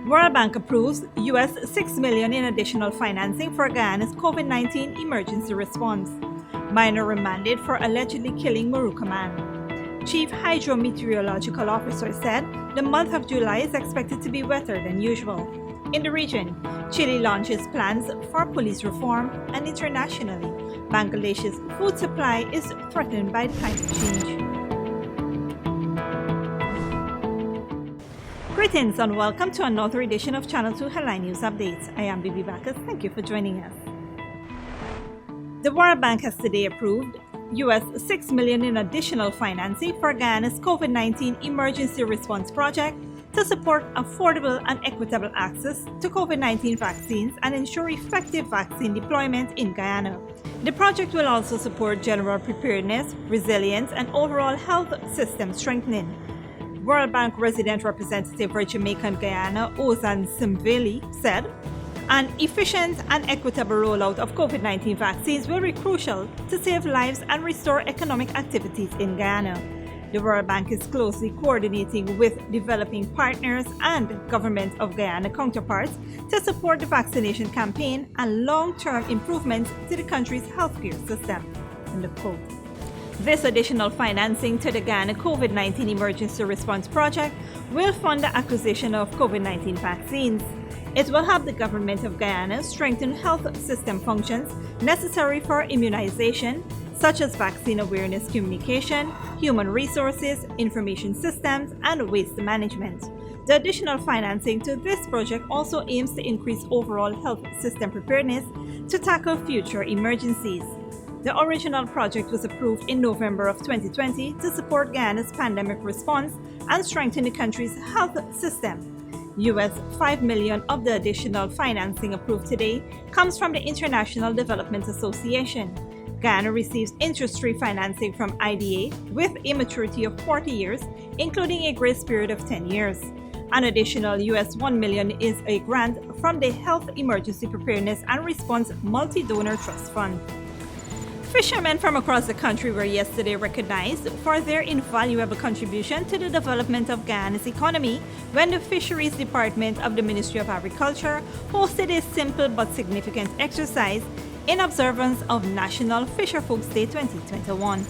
World Bank approves US $6 million in additional financing for Guyana's COVID-19 emergency response. Miner remanded for allegedly killing Moruca man. Chief Hydrometeorological Officer said the month of July is expected to be wetter than usual. In the region, Chile launches plans for police reform, and internationally, Bangladesh's food supply is threatened by climate change. Greetings and welcome to another edition of Channel 2 Headline News Updates. I am Bibi Bacchus. Thank you for joining us. The World Bank has today approved US $6 million in additional financing for Guyana's COVID-19 emergency response project to support affordable and equitable access to COVID-19 vaccines and ensure effective vaccine deployment in Guyana. The project will also support general preparedness, resilience, and overall health system strengthening. World Bank resident representative for Jamaica and Guyana, Ozan Simveli, said, an efficient and equitable rollout of COVID-19 vaccines will be crucial to save lives and restore economic activities in Guyana. The World Bank is closely coordinating with developing partners and government of Guyana counterparts to support the vaccination campaign and long-term improvements to the country's healthcare system. End of quote. This additional financing to the Guyana COVID-19 Emergency Response Project will fund the acquisition of COVID-19 vaccines. It will help the government of Guyana strengthen health system functions necessary for immunization, such as vaccine awareness communication, human resources, information systems, and waste management. The additional financing to this project also aims to increase overall health system preparedness to tackle future emergencies. The original project was approved in November of 2020 to support Guyana's pandemic response and strengthen the country's health system. US $5 million of the additional financing approved today comes from the International Development Association. Guyana receives interest-free financing from IDA with a maturity of 40 years, including a grace period of 10 years. An additional US $1 million is a grant from the Health Emergency Preparedness and Response Multi-Donor Trust Fund. Fishermen from across the country were yesterday recognized for their invaluable contribution to the development of Guyana's economy when the Fisheries Department of the Ministry of Agriculture hosted a simple but significant exercise in observance of National Fisherfolks Day 2021.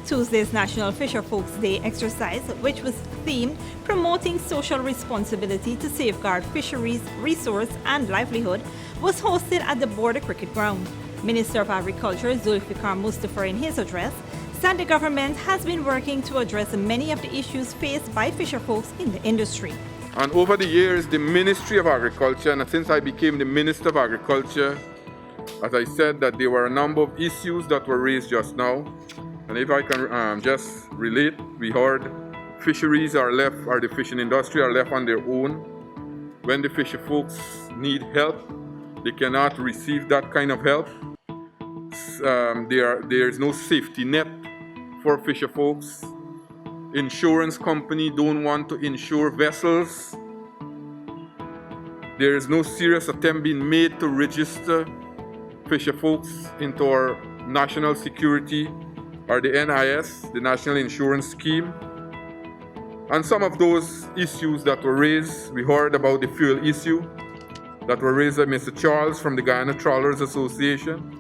Tuesday's National Fisherfolks Day exercise, which was themed Promoting Social Responsibility to Safeguard Fisheries, Resource and Livelihood, was hosted at the Border Cricket Ground. Minister of Agriculture Zulfikar Mustafa, in his address, said the government has been working to address many of the issues faced by fisherfolks in the industry. And over the years, the Ministry of Agriculture, and since I became the Minister of Agriculture, as I said, that there were a number of issues that were raised just now. And if I can just relate, we heard fisheries are left, or the fishing industry are left on their own. When the fisher folks need help, they cannot receive that kind of help. There is no safety net for fisher folks. Insurance company don't want to insure vessels. There is no serious attempt being made to register fisher folks into our national security or the NIS, the National Insurance Scheme. And some of those issues that were raised, we heard about the fuel issue that were raised by Mr. Charles from the Guyana Trawlers Association,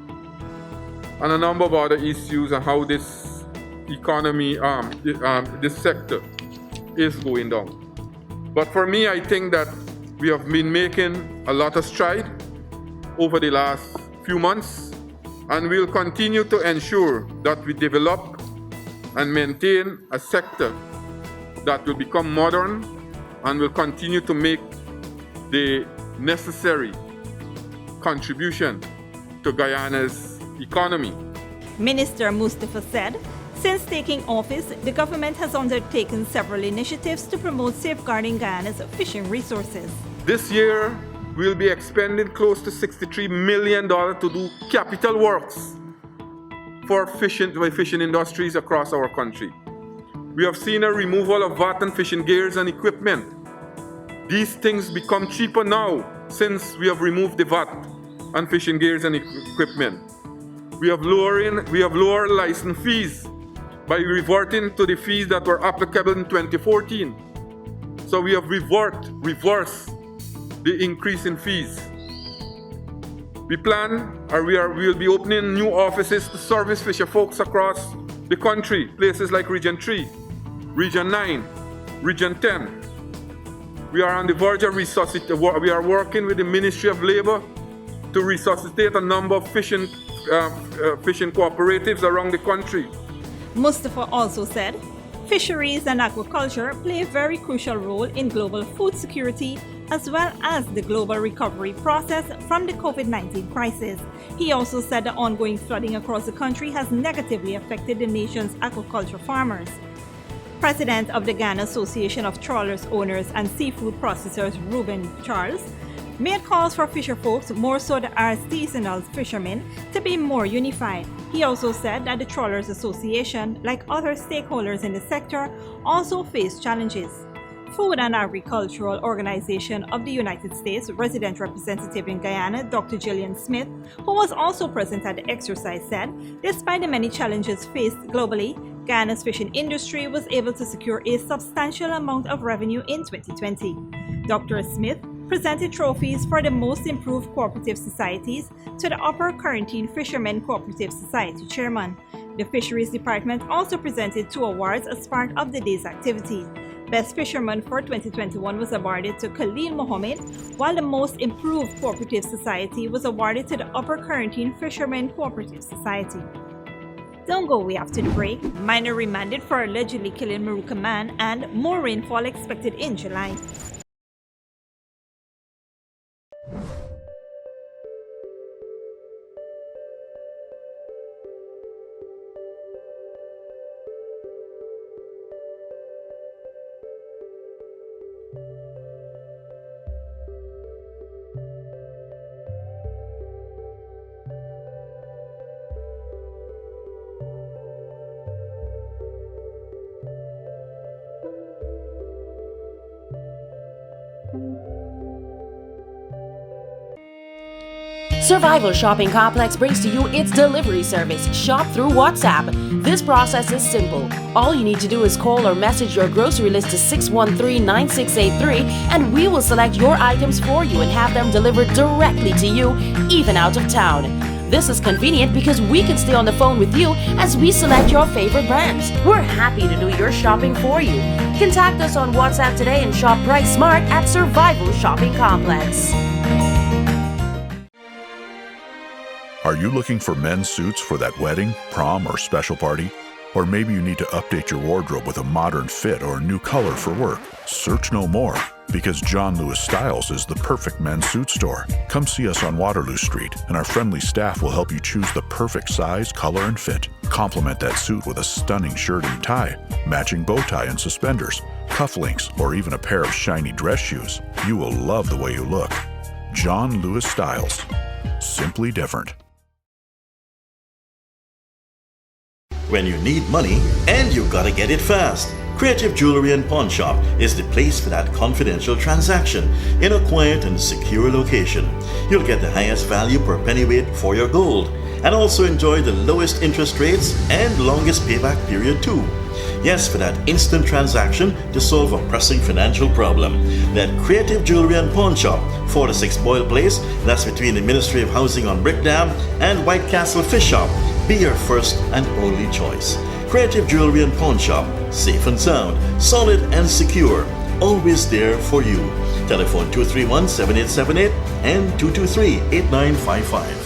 and a number of other issues on how this economy, this sector is going down. But for me, I think that we have been making a lot of stride over the last few months, and we'll continue to ensure that we develop and maintain a sector that will become modern and will continue to make the necessary contribution to Guyana's economy. Minister Mustafa said, since taking office, the government has undertaken several initiatives to promote safeguarding Guyana's fishing resources. This year, we'll be expending close to $63 million to do capital works for fishing industries across our country. We have seen a removal of VAT on fishing gears and equipment. These things become cheaper now since we have removed the VAT on fishing gears and equipment. We have lowered license fees by reverting to the fees that were applicable in 2014. So we have reversed the increase in fees. We will be opening new offices to service fisher folks across the country, places like Region 3, Region 9, Region 10. We are on the verge of we are working with the Ministry of Labor to resuscitate a number of fishing cooperatives around the country. Mustafa also said, fisheries and aquaculture play a very crucial role in global food security as well as the global recovery process from the COVID-19 crisis. He also said the ongoing flooding across the country has negatively affected the nation's aquaculture farmers. President of the Ghana Association of Trawlers Owners and Seafood Processors, Ruben Charles, made calls for fisher folks, more so the artisanal fishermen, to be more unified. He also said that the Trawlers Association, like other stakeholders in the sector, also face challenges. Food and Agricultural Organization of the United States resident representative in Guyana, Dr. Gillian Smith, who was also present at the exercise, said, despite the many challenges faced globally, Guyana's fishing industry was able to secure a substantial amount of revenue in 2020. Dr. Smith presented trophies for the most improved cooperative societies to the Upper Quarantine Fishermen Cooperative Society chairman. The Fisheries Department also presented 2 awards as part of the day's activity. Best Fisherman for 2021 was awarded to Khalil Mohammed, while the Most Improved Cooperative Society was awarded to the Upper Quarantine Fishermen Cooperative Society. Don't go away after the break. Minor remanded for allegedly killing Maruka man, and more rainfall expected in July. Survival Shopping Complex brings to you its delivery service, Shop through WhatsApp. This process is simple. All you need to do is call or message your grocery list to 613-9683 and we will select your items for you and have them delivered directly to you, even out of town. This is convenient because we can stay on the phone with you as we select your favorite brands. We're happy to do your shopping for you. Contact us on WhatsApp today and shop Price Smart at Survival Shopping Complex. Are you looking for men's suits for that wedding, prom, or special party? Or maybe you need to update your wardrobe with a modern fit or a new color for work? Search no more, because John Lewis Styles is the perfect men's suit store. Come see us on Waterloo Street, and our friendly staff will help you choose the perfect size, color, and fit. Complement that suit with a stunning shirt and tie, matching bow tie and suspenders, cufflinks, or even a pair of shiny dress shoes. You will love the way you look. John Lewis Styles. Simply different. When you need money and you gotta get it fast, Creative Jewelry and Pawn Shop is the place for that confidential transaction in a quiet and secure location. You'll get the highest value per pennyweight for your gold and also enjoy the lowest interest rates and longest payback period too. Yes, for that instant transaction to solve a pressing financial problem. That Creative Jewelry and Pawn Shop, 4-6 Boyle Place, that's between the Ministry of Housing on Brickdam and White Castle Fish Shop, be your first and only choice. Creative Jewelry and Pawn Shop, safe and sound, solid and secure, always there for you. Telephone 231-7878 and 223-8955.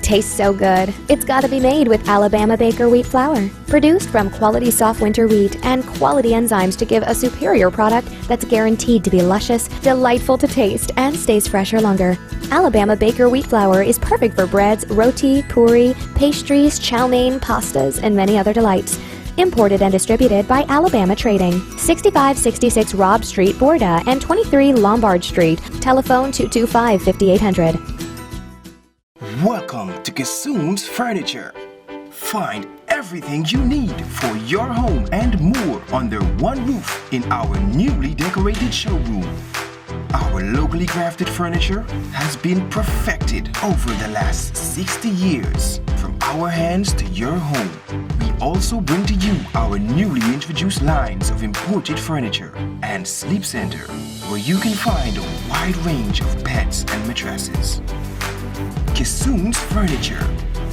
Tastes so good. It's gotta be made with Alabama Baker wheat flour. Produced from quality soft winter wheat and quality enzymes to give a superior product that's guaranteed to be luscious, delightful to taste, and stays fresher longer. Alabama Baker wheat flour is perfect for breads, roti, puri, pastries, chow mein, pastas, and many other delights. Imported and distributed by Alabama Trading. 6566 Robb Street, Borda, and 23 Lombard Street. Telephone 225-5800. Welcome to Kissoon's Furniture. Find everything you need for your home and more under one roof in our newly decorated showroom. Our locally crafted furniture has been perfected over the last 60 years. From our hands to your home, we also bring to you our newly introduced lines of imported furniture and Sleep Center, where you can find a wide range of beds and mattresses. Kissoon's Furniture,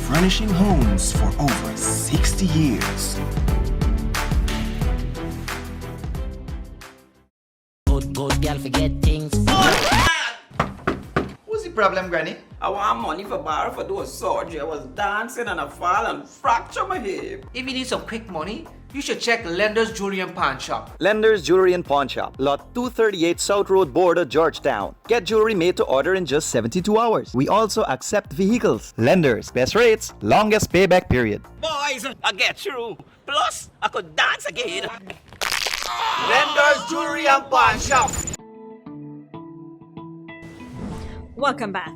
furnishing homes for over 60 years. Good girl forget things. What's the problem, Granny? I want money for borrow for those surgery. I was dancing and I fall and fracture my hip. If you need some quick money, you should check Lender's Jewelry and Pawn Shop. Lender's Jewelry and Pawn Shop, Lot 238 South Road Border, Georgetown. Get jewelry made to order in just 72 hours. We also accept vehicles. Lender's, best rates, longest payback period. Boys, I get through. Plus, I could dance again. Lender's Jewelry and Pawn Shop. Welcome back.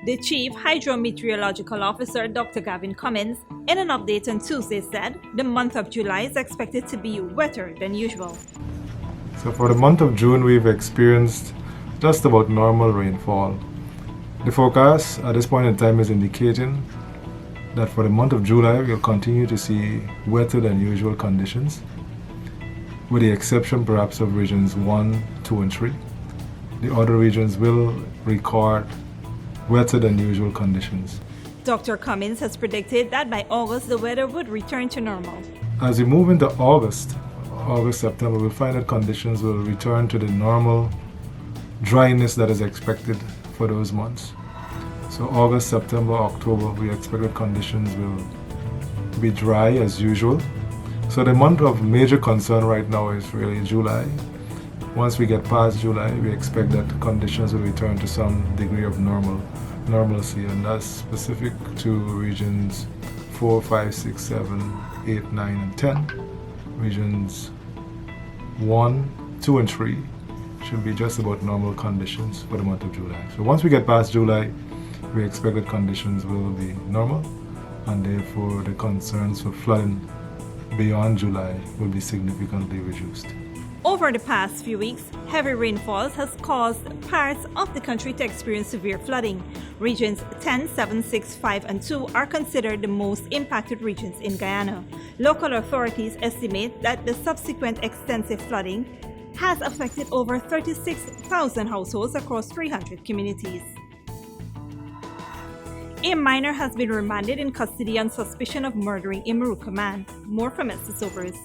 The Chief Hydrometeorological Officer, Dr. Gavin Cummins, in an update on Tuesday said the month of July is expected to be wetter than usual. So for the month of June, we've experienced just about normal rainfall. The forecast at this point in time is indicating that for the month of July, we'll continue to see wetter than usual conditions, with the exception perhaps of regions 1, 2, and 3. The other regions will record wetter than usual conditions. Dr. Cummins has predicted that by August the weather would return to normal. As we move into August, September, we'll find that conditions will return to the normal dryness that is expected for those months. So August, September, October, we expect that conditions will be dry as usual. So the month of major concern right now is really July. Once we get past July, we expect that conditions will return to some degree of normalcy, and that's specific to regions 4, 5, 6, 7, 8, 9, and 10. Regions 1, 2, and 3 should be just about normal conditions for the month of July. So once we get past July, we expect that conditions will be normal, and therefore the concerns for flooding beyond July will be significantly reduced. Over the past few weeks, heavy rainfalls has caused parts of the country to experience severe flooding. Regions 10, 7, 6, 5, and 2 are considered the most impacted regions in Guyana. Local authorities estimate that the subsequent extensive flooding has affected over 36,000 households across 300 communities. A minor has been remanded in custody on suspicion of murdering a Moruca man. More from Esther Sobers.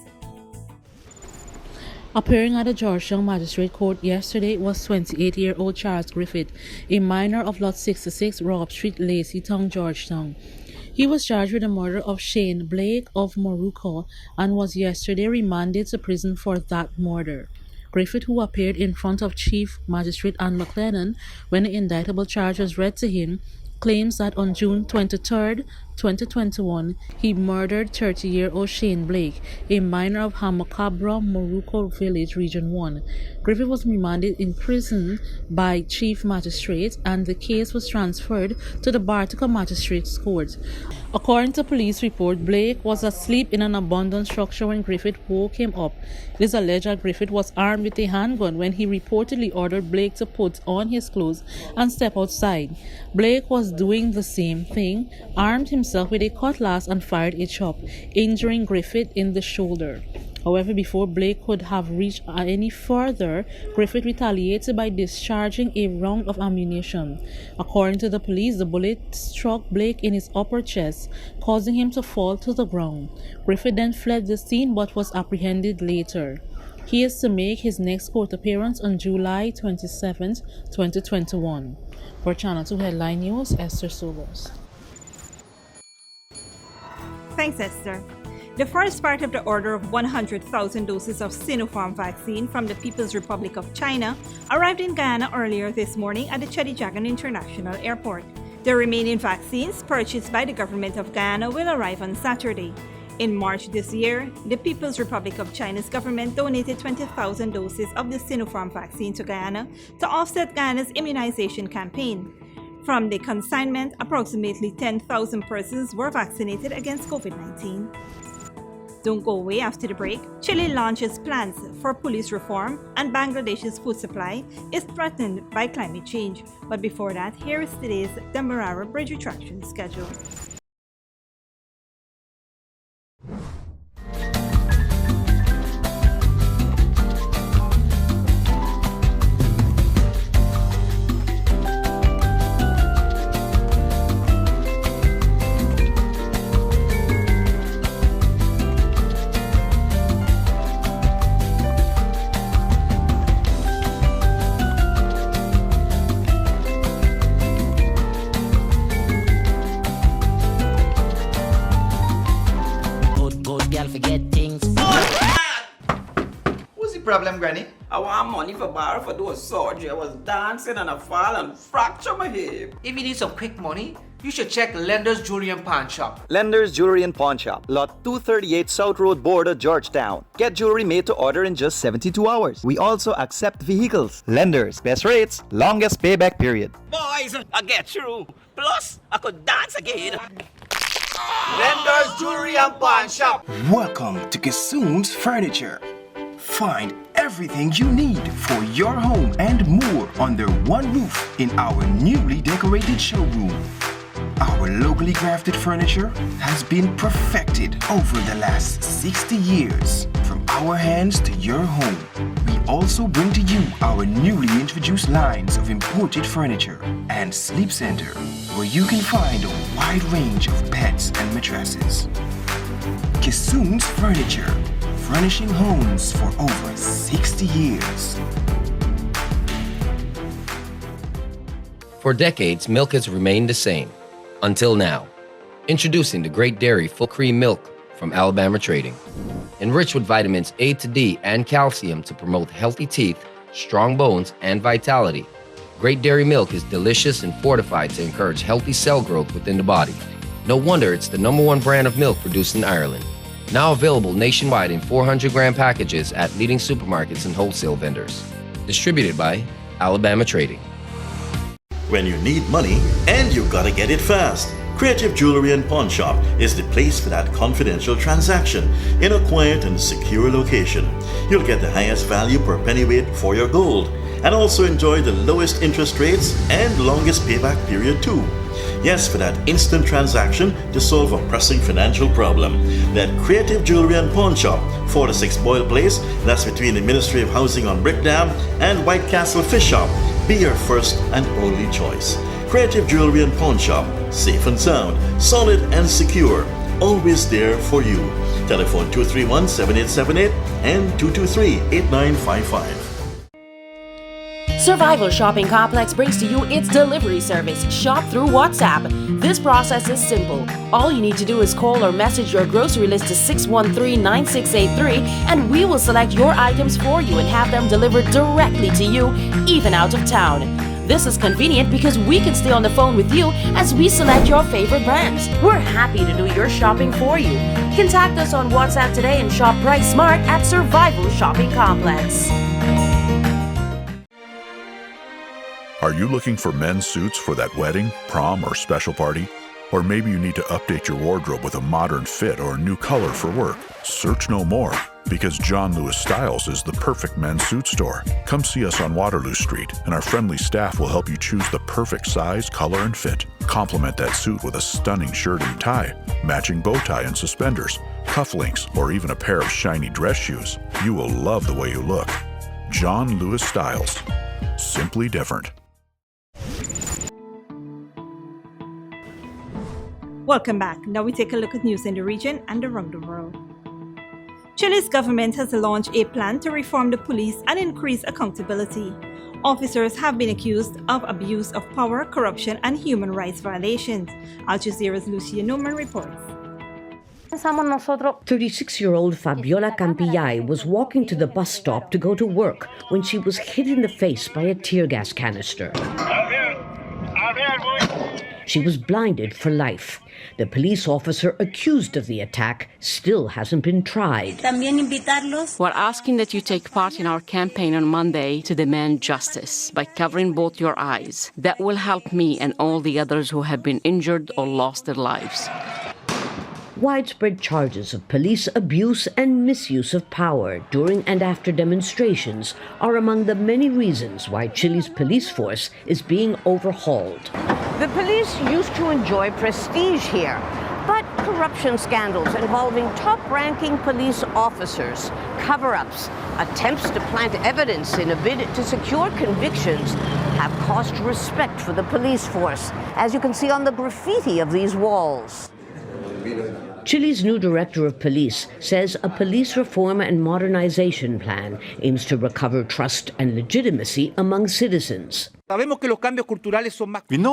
Appearing at the Georgetown Magistrate Court yesterday was 28-year-old Charles Griffith, a minor of Lot 66, Rob Street, Laceytown, Georgetown. He was charged with the murder of Shane Blake of Moruca and was yesterday remanded to prison for that murder. Griffith, who appeared in front of Chief Magistrate Anne McLennan when the indictable charge was read to him, claims that on June 23, 2021, he murdered 30-year-old Shane Blake, a minor of Hamacabra, Moruco Village, Region 1. Griffith was remanded in prison by Chief Magistrate, and the case was transferred to the Bartica Magistrates Court. According to police report, Blake was asleep in an abandoned structure when Griffith woke him up. It is alleged that Griffith was armed with a handgun when he reportedly ordered Blake to put on his clothes and step outside. Blake was doing the same thing, armed himself with a cutlass and fired a shot, injuring Griffith in the shoulder. However, before Blake could have reached any further, Griffith retaliated by discharging a round of ammunition. According to the police, the bullet struck Blake in his upper chest, causing him to fall to the ground. Griffith then fled the scene but was apprehended later. He is to make his next court appearance on July 27, 2021. For Channel 2 Headline News, Esther Sobers. Thanks, Esther. The first part of the order of 100,000 doses of Sinopharm vaccine from the People's Republic of China arrived in Guyana earlier this morning at the Chedijagan International Airport. The remaining vaccines purchased by the government of Guyana will arrive on Saturday. In March this year, the People's Republic of China's government donated 20,000 doses of the Sinopharm vaccine to Guyana to offset Guyana's immunization campaign. From the consignment, approximately 10,000 persons were vaccinated against COVID-19. Don't go away after the break. Chile launches plans for police reform, and Bangladesh's food supply is threatened by climate change. But before that, here is today's Demerara Bridge Retraction schedule. Granny? I want money for borrow for those surgery. I was dancing and I fall and fracture my hip. If you need some quick money, you should check Lender's Jewelry and Pawn Shop. Lender's Jewelry and Pawn Shop, lot 238 South Road Border, Georgetown. Get jewelry made to order in just 72 hours. We also accept vehicles. Lender's, best rates, longest payback period. Boys, I get through. Plus, I could dance again. Lender's Jewelry and Pawn Shop. Welcome to Kissoon's Furniture. Find everything you need for your home and more under one roof in our newly decorated showroom. Our locally crafted furniture has been perfected over the last 60 years. From our hands to your home, we also bring to you our newly introduced lines of imported furniture and sleep center, where you can find a wide range of beds and mattresses. Kissoon's Furniture, furnishing homes for over 60 years. For decades, milk has remained the same. Until now. Introducing the Great Dairy Full Cream Milk from Alabama Trading. Enriched with vitamins A to D and calcium to promote healthy teeth, strong bones, and vitality. Great Dairy Milk is delicious and fortified to encourage healthy cell growth within the body. No wonder it's the #1 brand of milk produced in Ireland. Now available nationwide in 400-gram packages at leading supermarkets and wholesale vendors. Distributed by Alabama Trading. When you need money and you gotta get it fast, Creative Jewelry and Pawn Shop is the place for that confidential transaction in a quiet and secure location. You'll get the highest value per pennyweight for your gold and also enjoy the lowest interest rates and longest payback period too. Yes, for that instant transaction to solve a pressing financial problem. That Creative Jewelry and Pawn Shop, 4-6 Boyle Place, that's between the Ministry of Housing on Brickdam and White Castle Fish Shop. Be your first and only choice. Creative Jewelry and Pawn Shop, safe and sound, solid and secure, always there for you. Telephone 231-7878 and 223-8955. Survival Shopping Complex brings to you its delivery service, Shop Through WhatsApp. This process is simple. All you need to do is call or message your grocery list to 613-9683 and we will select your items for you and have them delivered directly to you, even out of town. This is convenient because we can stay on the phone with you as we select your favorite brands. We're happy to do your shopping for you. Contact us on WhatsApp today and shop Price Smart at Survival Shopping Complex. Are you looking for men's suits for that wedding, prom, or special party? Or maybe you need to update your wardrobe with a modern fit or a new color for work? Search no more, because John Lewis Styles is the perfect men's suit store. Come see us on Waterloo Street, and our friendly staff will help you choose the perfect size, color, and fit. Complement that suit with a stunning shirt and tie, matching bow tie and suspenders, cufflinks, or even a pair of shiny dress shoes. You will love the way you look. John Lewis Styles. Simply different. Welcome back. Now we take a look at news in the region and around the world. Chile's government has launched a plan to reform the police and increase accountability. Officers have been accused of abuse of power, corruption, and human rights violations. Al Jazeera's Lucia Newman reports. 36-year-old Fabiola Campillay was walking to the bus stop to go to work when she was hit in the face by a tear gas canister. She was blinded for life. The police officer accused of the attack still hasn't been tried. We're asking that you take part in our campaign on Monday to demand justice by covering both your eyes. That will help me and all the others who have been injured or lost their lives. Widespread charges of police abuse and misuse of power during and after demonstrations are among the many reasons why Chile's police force is being overhauled. The police used to enjoy prestige here, but corruption scandals involving top-ranking police officers, cover-ups, attempts to plant evidence in a bid to secure convictions have cost respect for the police force, as you can see on the graffiti of these walls. Chile's new director of police says a police reform and modernization plan aims to recover trust and legitimacy among citizens. We know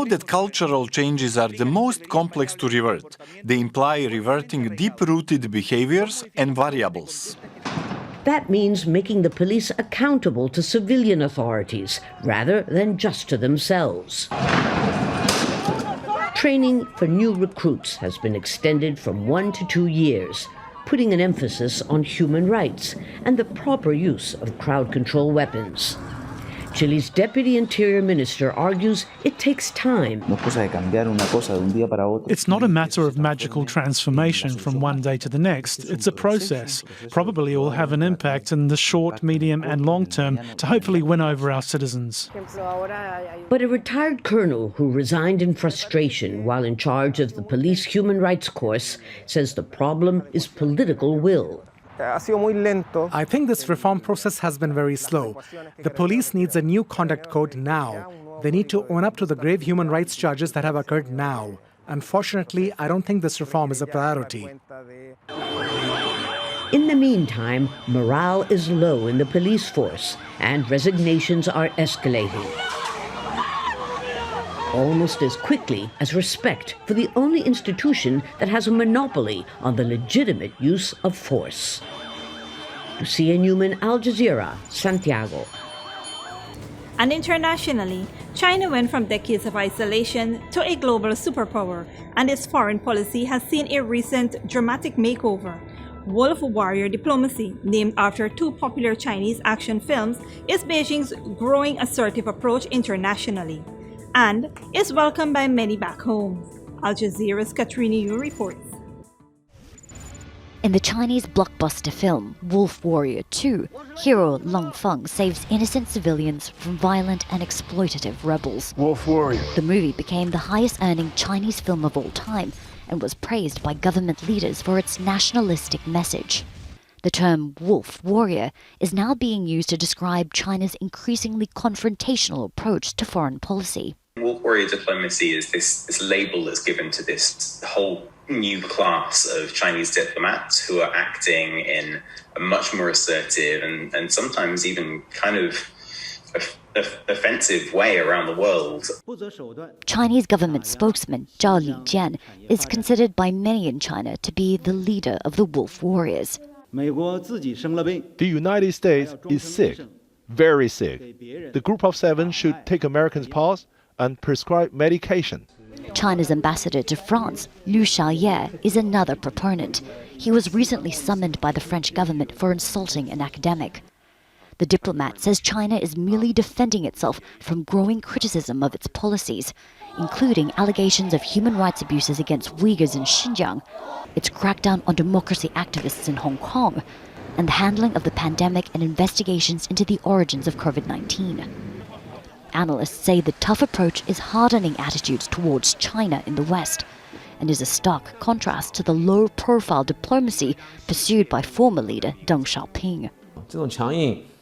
that cultural changes are the most complex to revert. They imply reverting deep-rooted behaviors and variables. That means making the police accountable to civilian authorities rather than just to themselves. Training for new recruits has been extended from 1 to 2 years, putting an emphasis on human rights and the proper use of crowd control weapons. Chile's Deputy Interior Minister argues it takes time. It's not a matter of magical transformation from one day to the next. It's a process. Probably it will have an impact in the short, medium and long term to hopefully win over our citizens. But a retired colonel who resigned in frustration while in charge of the police human rights course says the problem is political will. I think this reform process has been very slow. The police needs a new conduct code now. They need to own up to the grave human rights charges that have occurred now. Unfortunately, I don't think this reform is a priority. In the meantime, morale is low in the police force and resignations are escalating. Almost as quickly as respect for the only institution that has a monopoly on the legitimate use of force. Lucia Newman, Al Jazeera, Santiago. And internationally, China went from decades of isolation to a global superpower, and its foreign policy has seen a recent dramatic makeover. Wolf Warrior Diplomacy, named after two popular Chinese action films, is Beijing's growing assertive approach internationally, and is welcomed by many back home. Al Jazeera's Katrina Yu reports. In the Chinese blockbuster film Wolf Warrior 2, hero Lung Feng saves innocent civilians from violent and exploitative rebels. Wolf Warrior. The movie became the highest-earning Chinese film of all time and was praised by government leaders for its nationalistic message. The term Wolf Warrior is now being used to describe China's increasingly confrontational approach to foreign policy. Wolf Warrior Diplomacy is this label that's given to this whole new class of Chinese diplomats who are acting in a much more assertive and sometimes even kind of offensive way around the world. Chinese government spokesman Zhao Lijian is considered by many in China to be the leader of the Wolf Warriors. The United States is sick, very sick. The Group of Seven should take Americans' pause and prescribe medication. China's ambassador to France, Liu Xiaoye, is another proponent. He was recently summoned by the French government for insulting an academic. The diplomat says China is merely defending itself from growing criticism of its policies, including allegations of human rights abuses against Uyghurs in Xinjiang, its crackdown on democracy activists in Hong Kong, and the handling of the pandemic and investigations into the origins of COVID-19. Analysts say the tough approach is hardening attitudes towards China in the West and is a stark contrast to the low-profile diplomacy pursued by former leader Deng Xiaoping.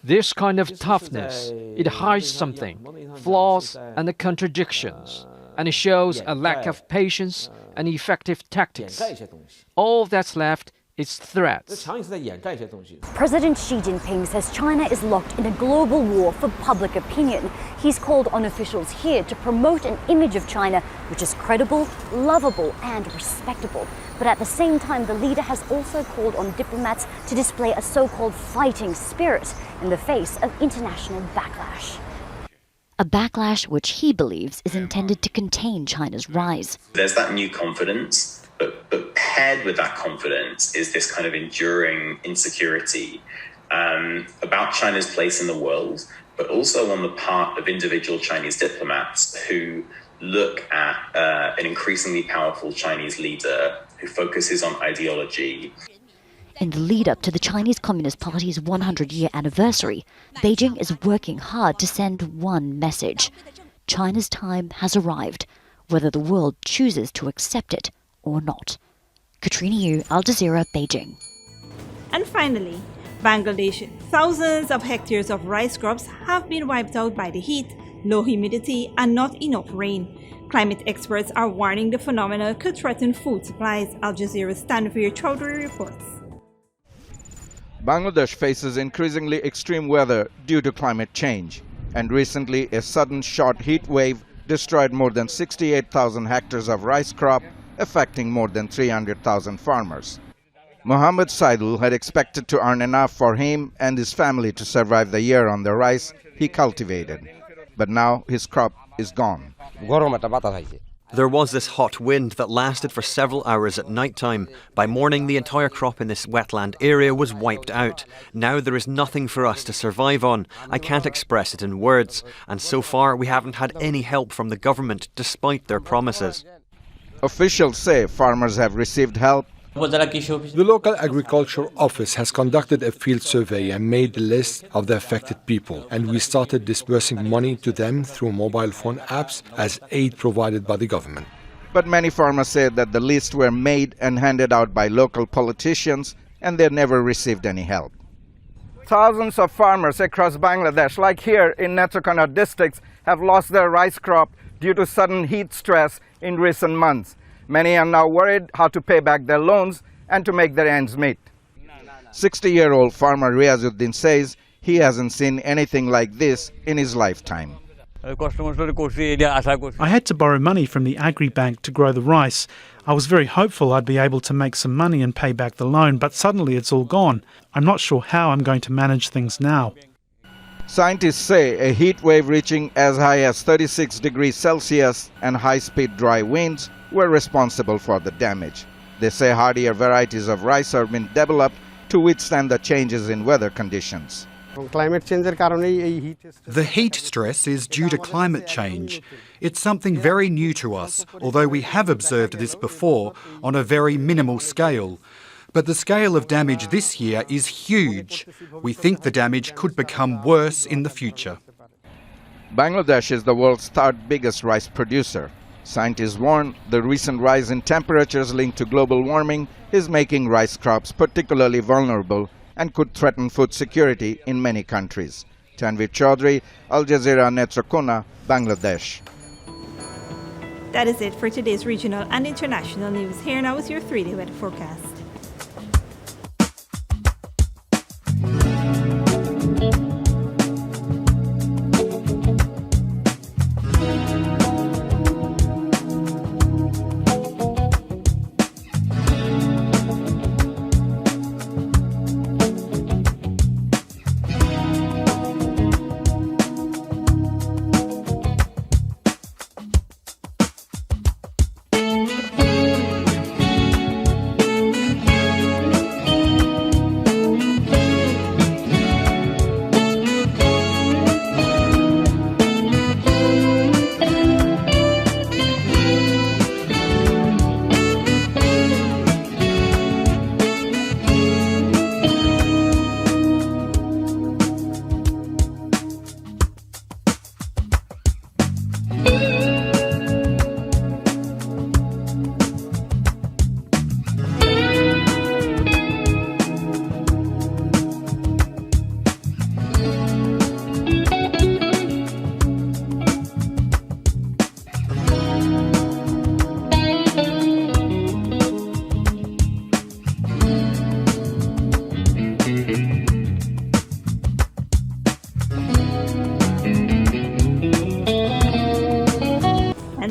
This kind of toughness, it hides something, flaws and the contradictions, and it shows a lack of patience and effective tactics. All that's left is threats. President Xi Jinping says China is locked in a global war for public opinion. He's called on officials here to promote an image of China which is credible, lovable, and respectable. But at the same time, the leader has also called on diplomats to display a so-called fighting spirit in the face of international backlash. A backlash which he believes is intended to contain China's rise. There's that new confidence. But paired with that confidence is this kind of enduring insecurity about China's place in the world, but also on the part of individual Chinese diplomats who look at an increasingly powerful Chinese leader who focuses on ideology. In the lead-up to the Chinese Communist Party's 100-year anniversary, Beijing is working hard to send one message. China's time has arrived, whether the world chooses to accept it or not. Katrina Yu, Al Jazeera, Beijing. And finally, Bangladesh. Thousands of hectares of rice crops have been wiped out by the heat, low humidity, and not enough rain. Climate experts are warning the phenomena could threaten food supplies. Al Jazeera's Tanveer Chowdhury reports. Bangladesh faces increasingly extreme weather due to climate change, and recently a sudden short heat wave destroyed more than 68,000 hectares of rice crop, affecting more than 300,000 farmers. Muhammad Saidul had expected to earn enough for him and his family to survive the year on the rice he cultivated. But now his crop is gone. There was this hot wind that lasted for several hours at night time. By morning, the entire crop in this wetland area was wiped out. Now there is nothing for us to survive on. I can't express it in words. And so far, we haven't had any help from the government, despite their promises. Officials say farmers have received help. The local agriculture office has conducted a field survey and made the list of the affected people, and we started disbursing money to them through mobile phone apps as aid provided by the government. But many farmers say that the lists were made and handed out by local politicians and they never received any help. Thousands of farmers across Bangladesh, like here in Netrokona districts, have lost their rice crop due to sudden heat stress in recent months. Many are now worried how to pay back their loans and to make their ends meet. 60-year-old farmer Riazuddin says he hasn't seen anything like this in his lifetime. I had to borrow money from the Agribank to grow the rice. I was very hopeful I'd be able to make some money and pay back the loan, but suddenly it's all gone. I'm not sure how I'm going to manage things now. Scientists say a heat wave reaching as high as 36 degrees Celsius and high-speed dry winds were responsible for the damage. They say hardier varieties of rice are being developed to withstand the changes in weather conditions. The heat stress is due to climate change. It's something very new to us, although we have observed this before on a very minimal scale. But the scale of damage this year is huge. We think the damage could become worse in the future. Bangladesh is the world's third biggest rice producer. Scientists warn the recent rise in temperatures linked to global warming is making rice crops particularly vulnerable and could threaten food security in many countries. Tanvir Chaudhry, Al Jazeera Netrokona, Bangladesh. That is it for today's regional and international news. Here now is your 3-day weather forecast.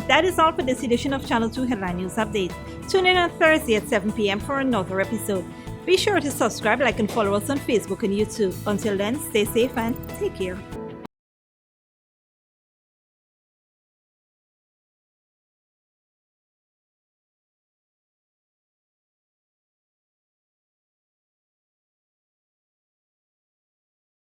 That is all for this edition of Channel 2 Headline News Update. Tune in on Thursday at 7 p.m. for another episode. Be sure to subscribe, like, and follow us on Facebook and YouTube. Until then, stay safe and take care.